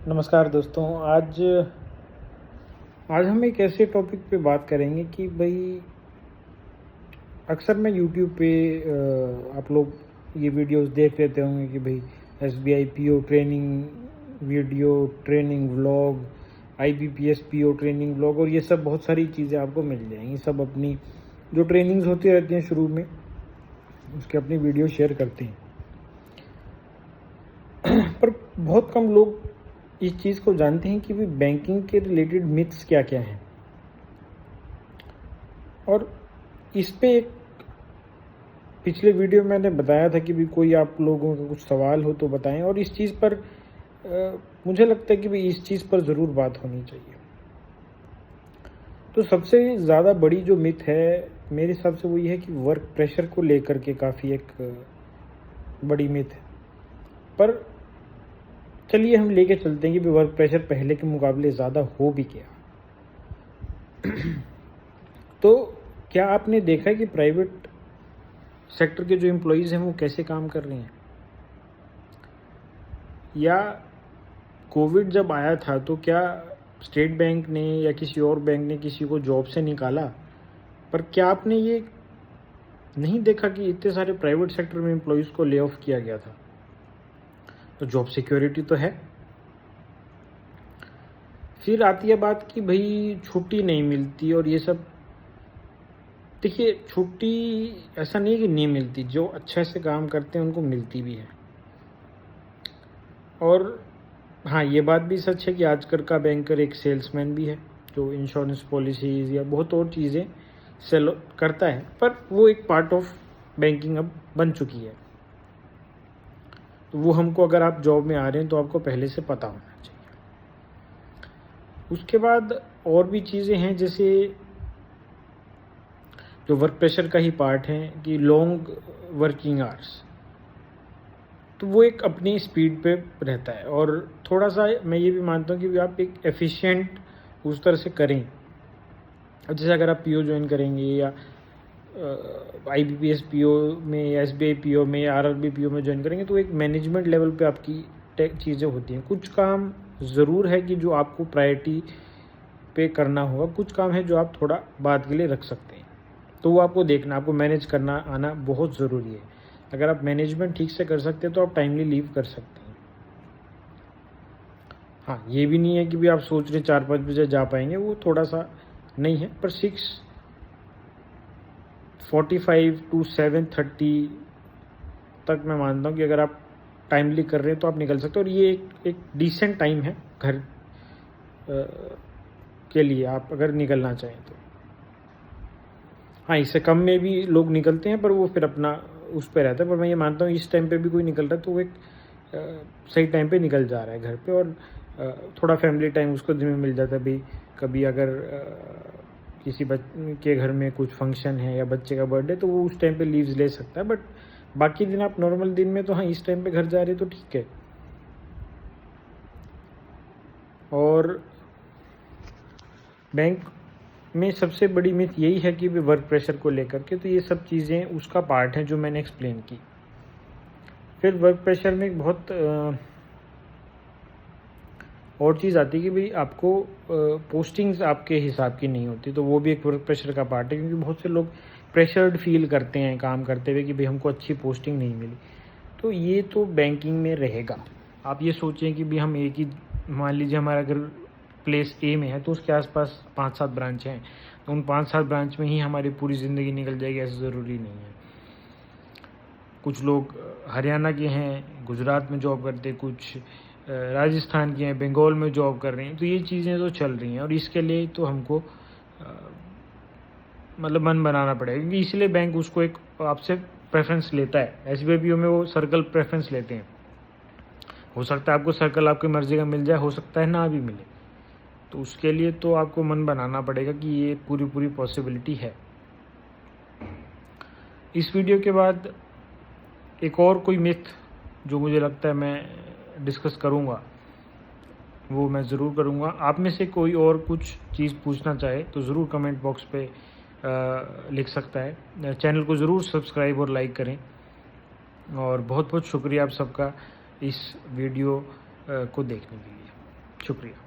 नमस्कार दोस्तों। आज आज हम एक ऐसे टॉपिक पे बात करेंगे कि भाई अक्सर मैं यूट्यूब पे आप लोग ये वीडियोस देख लेते होंगे कि भाई SBI PO training video, training vlog, IBPS PO training vlog और ये सब बहुत सारी चीज़ें आपको मिल जाएंगी। सब अपनी जो ट्रेनिंग्स होती रहती हैं शुरू में उसके अपनी वीडियो शेयर करते हैं। पर बहुत कम लोग इस चीज़ को जानते हैं कि भी बैंकिंग के रिलेटेड मिथ्स क्या क्या हैं। और इस पे एक पिछले वीडियो में मैंने बताया था कि भी कोई आप लोगों का कुछ सवाल हो तो बताएं, और इस चीज़ पर मुझे लगता है कि भी इस चीज़ पर ज़रूर बात होनी चाहिए। तो सबसे ज़्यादा बड़ी जो मिथ है मेरे हिसाब से वो ये है कि वर्क प्रेशर को लेकर के काफ़ी एक बड़ी मिथ है। पर चलिए हम लेके चलते हैं कि वर्क प्रेशर पहले के मुकाबले ज़्यादा हो भी क्या। तो क्या आपने देखा है कि प्राइवेट सेक्टर के जो एम्प्लॉयज़ हैं वो कैसे काम कर रहे हैं? या कोविड जब आया था तो क्या स्टेट बैंक ने या किसी और बैंक ने किसी को जॉब से निकाला? पर क्या आपने ये नहीं देखा कि इतने सारे प्राइवेट सेक्टर में एम्प्लॉयज़ को ले ऑफ किया गया था? तो जॉब सिक्योरिटी तो है। फिर आती है बात कि भाई छुट्टी नहीं मिलती और ये सब। देखिए, छुट्टी ऐसा नहीं है कि नहीं मिलती, जो अच्छे से काम करते हैं उनको मिलती भी है। और हाँ, ये बात भी सच है कि आजकल का बैंकर एक सेल्समैन भी है जो इंश्योरेंस पॉलिसीज़ या बहुत और चीज़ें सेल करता है, पर वो एक पार्ट ऑफ बैंकिंग अब बन चुकी है। तो वो हमको, अगर आप जॉब में आ रहे हैं तो आपको पहले से पता होना चाहिए। उसके बाद और भी चीज़ें हैं, जैसे जो वर्क प्रेशर का ही पार्ट है कि लॉन्ग वर्किंग आवर्स, तो वो एक अपनी स्पीड पे रहता है। और थोड़ा सा मैं ये भी मानता हूँ कि आप एक एफिशिएंट उस तरह से करें। अब जैसे अगर आप पीओ ज्वाइन करेंगे या आईबीपीएस पीओ में या एसबीआई पीओ में या आरआरबी पीओ में ज्वाइन करेंगे तो एक मैनेजमेंट लेवल पे आपकी चीज़ें होती हैं। कुछ काम ज़रूर है कि जो आपको प्रायोरिटी पे करना होगा, कुछ काम है जो आप थोड़ा बाद के लिए रख सकते हैं। तो वो आपको देखना, आपको मैनेज करना आना बहुत ज़रूरी है। अगर आप मैनेजमेंट ठीक से कर सकते हैं तो आप टाइमली लीव कर सकते हैं। हाँ, ये भी नहीं है कि भी आप सोच रहे 4-5 बजे जा पाएंगे, वो थोड़ा सा नहीं है। पर 6:45 to 7:30 तक मैं मानता हूँ कि अगर आप टाइमली कर रहे हैं तो आप निकल सकते हैं। और ये एक डिसेंट टाइम है घर के लिए, आप अगर निकलना चाहें तो। हाँ, इससे कम में भी लोग निकलते हैं पर वो फिर अपना उस पर रहता है। पर मैं ये मानता हूँ इस टाइम पे भी कोई निकल रहा है तो वो एक सही टाइम पे निकल जा रहा है घर पे, और थोड़ा फैमिली टाइम उसको दिन में मिल जाता है। भाई कभी अगर किसी बच्चे के घर में कुछ फंक्शन है या बच्चे का बर्थडे, तो वो उस टाइम पे लीव्स ले सकता है। बट बाकी दिन आप नॉर्मल दिन में तो हाँ, इस टाइम पे घर जा रहे हैं तो ठीक है। और बैंक में सबसे बड़ी मिथ यही है कि वर्क प्रेशर को लेकर के, तो ये सब चीज़ें उसका पार्ट हैं जो मैंने एक्सप्लेन की। फिर वर्क प्रेशर में एक बहुत और चीज़ आती है कि भाई आपको पोस्टिंग्स आपके हिसाब की नहीं होती, तो वो भी एक वर्क प्रेशर का पार्ट है। क्योंकि बहुत से लोग प्रेशर्ड फील करते हैं काम करते हुए कि भाई हमको अच्छी पोस्टिंग नहीं मिली। तो ये तो बैंकिंग में रहेगा। आप ये सोचें कि भाई हम एक ही, मान लीजिए हमारा अगर प्लेस ए में है तो उसके आसपास 5-7 ब्रांच हैं, तो उन 5-7 ब्रांच में ही हमारी पूरी ज़िंदगी निकल जाएगी, ऐसा ज़रूरी नहीं है। कुछ लोग हरियाणा के हैं, गुजरात में जॉब करते, कुछ राजस्थान के हैं, बंगाल में जॉब कर रहे हैं। तो ये चीज़ें तो चल रही हैं और इसके लिए तो हमको मतलब मन बनाना पड़ेगा, क्योंकि इसलिए बैंक उसको एक आपसे प्रेफरेंस लेता है। एसबीआई पीओ में वो सर्कल प्रेफरेंस लेते हैं। हो सकता है आपको सर्कल आपकी मर्ज़ी का मिल जाए, हो सकता है ना भी मिले, तो उसके लिए तो आपको मन बनाना पड़ेगा कि ये पूरी पॉसिबिलिटी है। इस वीडियो के बाद एक और कोई मिथ जो मुझे लगता है मैं डिस्कस करूँगा वो मैं ज़रूर करूँगा। आप में से कोई और कुछ चीज़ पूछना चाहे तो ज़रूर कमेंट बॉक्स पे लिख सकता है। चैनल को ज़रूर सब्सक्राइब और लाइक करें। और बहुत बहुत शुक्रिया आप सबका इस वीडियो को देखने के लिए। शुक्रिया।